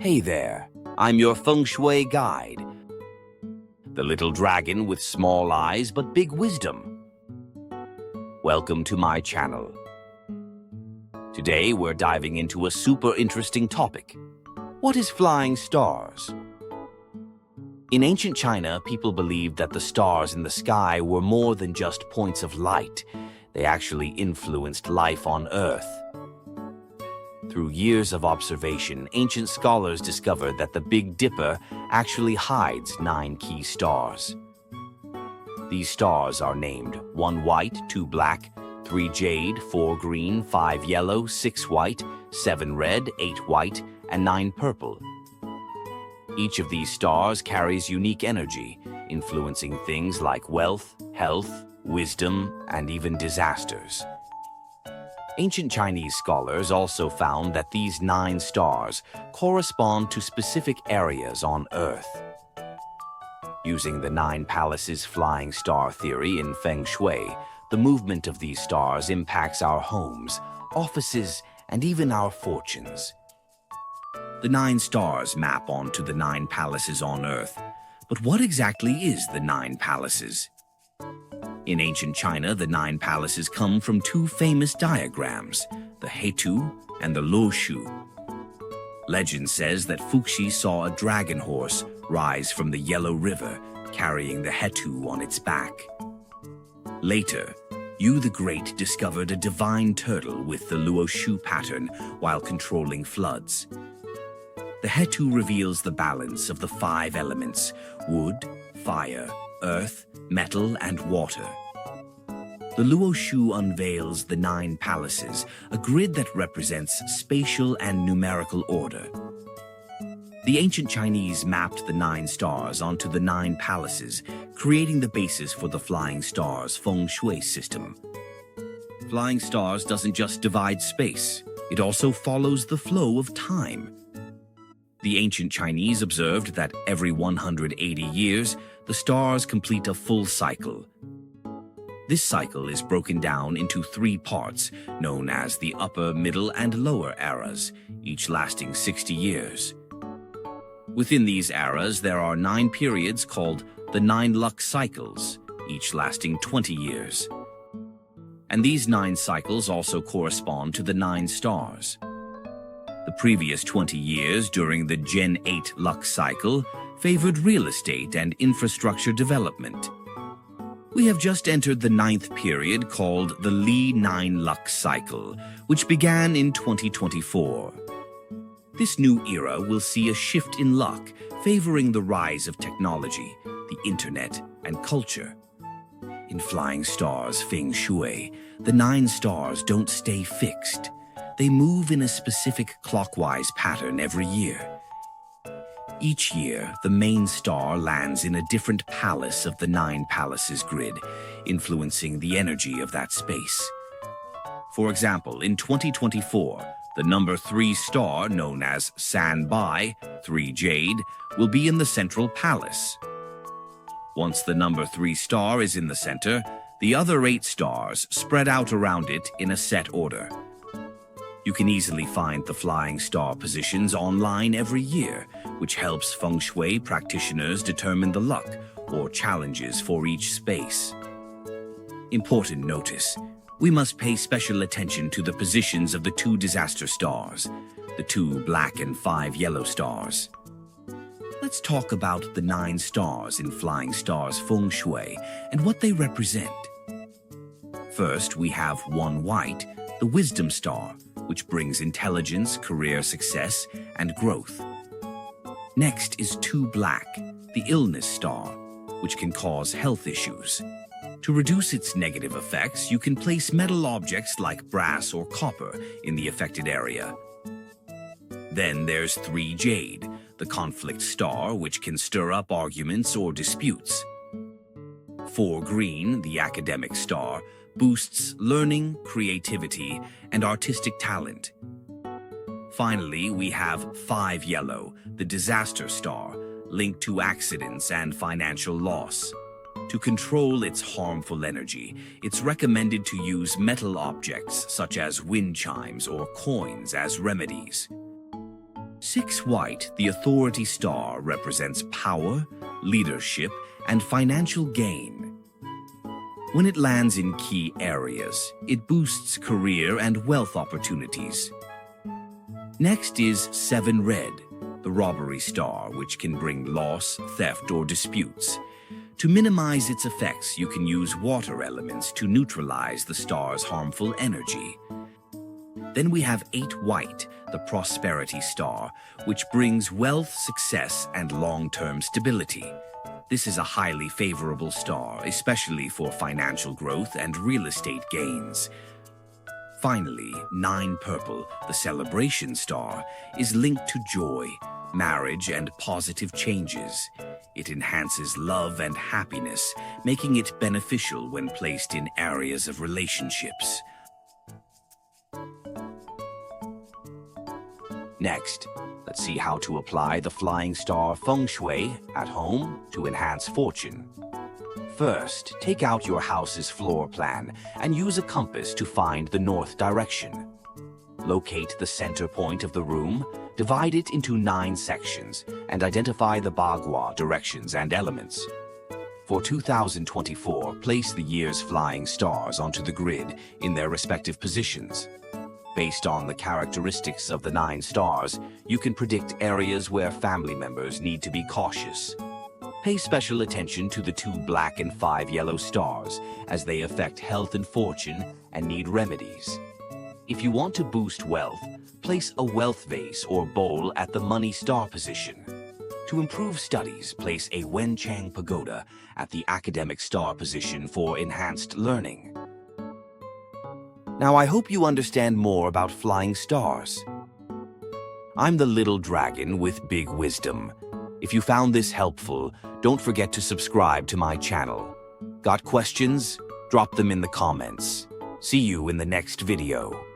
Hey there, I'm your Feng Shui guide, the little dragon with small eyes but big wisdom. Welcome to my channel. Today we're diving into a super interesting topic. What is flying stars? In ancient China, people believed that the stars in the sky were more than just points of light. They actually influenced life on Earth. Through years of observation, ancient scholars discovered that the Big Dipper actually hides 9 key stars. These stars are named 1 white, 2 black, 3 jade, 4 green, 5 yellow, 6 white, 7 red, 8 white, and 9 purple. Each of these stars carries unique energy, influencing things like wealth, health, wisdom, and even disasters. Ancient Chinese scholars also found that these 9 stars correspond to specific areas on Earth. Using the 9 palaces flying star theory in Feng Shui, the movement of these stars impacts our homes, offices, and even our fortunes. The 9 stars map onto the 9 palaces on Earth. But what exactly is the 9 palaces? In ancient China, the 9 palaces come from 2 famous diagrams, the Hetu and the Luoshu. Legend says that Fuxi saw a dragon horse rise from the Yellow River, carrying the Hetu on its back. Later, Yu the Great discovered a divine turtle with the Luoshu pattern while controlling floods. The Hetu reveals the balance of the 5 elements: wood, fire, earth, metal, and water. The Luoshu unveils the 9 palaces, a grid that represents spatial and numerical order. The ancient Chinese mapped the 9 stars onto the 9 palaces, creating the basis for the Flying Stars Feng Shui system. Flying stars doesn't just divide space, it also follows the flow of time. The ancient Chinese observed that every 180 years, the stars complete a full cycle. This cycle is broken down into 3 parts, known as the upper, middle, and lower eras, each lasting 60 years. Within these eras, there are 9 periods called the 9 luck cycles, each lasting 20 years. And these 9 cycles also correspond to the 9 stars. The previous 20 years during the Gen 8 luck cycle favored real estate and infrastructure development. We have just entered the 9th period called the Li 9 luck cycle, which began in 2024. This new era will see a shift in luck, favoring the rise of technology, the internet, and culture. In Flying Stars Feng Shui, the 9 stars don't stay fixed. They move in a specific clockwise pattern every year. Each year, the main star lands in a different palace of the 9 palaces grid, influencing the energy of that space. For example, in 2024, the number 3 star, known as San Bai, 3 Jade, will be in the central palace. Once the number 3 star is in the center, the other 8 stars spread out around it in a set order. You can easily find the flying star positions online every year, which helps Feng Shui practitioners determine the luck or challenges for each space. Important notice: we must pay special attention to the positions of the 2 disaster stars, the 2 black and 5 yellow stars. Let's talk about the 9 stars in Flying Stars Feng Shui and what they represent. First, we have 1 white, the Wisdom Star, which brings intelligence, career success, and growth. Next is 2 black, the Illness Star, which can cause health issues. To reduce its negative effects, you can place metal objects like brass or copper in the affected area. Then there's 3 Jade, the Conflict Star, which can stir up arguments or disputes. 4 Green, the Academic Star, boosts learning, creativity, and artistic talent. Finally, we have 5 Yellow, the Disaster Star, linked to accidents and financial loss. To control its harmful energy, it's recommended to use metal objects such as wind chimes or coins as remedies. 6 white, the authority star represents power, leadership, and financial gain. When it lands in key areas, it boosts career and wealth opportunities. Next is 7 red, the robbery star, which can bring loss, theft, or disputes. To minimize its effects, you can use water elements to neutralize the star's harmful energy. Then we have 8 white, the prosperity star, which brings wealth, success, and long-term stability. This is a highly favorable star, especially for financial growth and real estate gains. Finally, 9 purple, the celebration star, is linked to joy, marriage, and positive changes. It enhances love and happiness, making it beneficial when placed in areas of relationships. Next, let's see how to apply the Flying Star Feng Shui at home to enhance fortune. First, take out your house's floor plan and use a compass to find the north direction. Locate the center point of the room, divide it into 9 sections, and identify the Bagua directions and elements. For 2024, place the year's flying stars onto the grid in their respective positions. Based on the characteristics of the 9 stars, you can predict areas where family members need to be cautious. Pay special attention to the 2 black and 5 yellow stars, as they affect health and fortune and need remedies. If you want to boost wealth, place a wealth vase or bowl at the money star position. To improve studies, place a Wenchang pagoda at the academic star position for enhanced learning. Now, I hope you understand more about flying stars. I'm the little dragon with big wisdom. If you found this helpful, don't forget to subscribe to my channel. Got questions? Drop them in the comments. See you in the next video.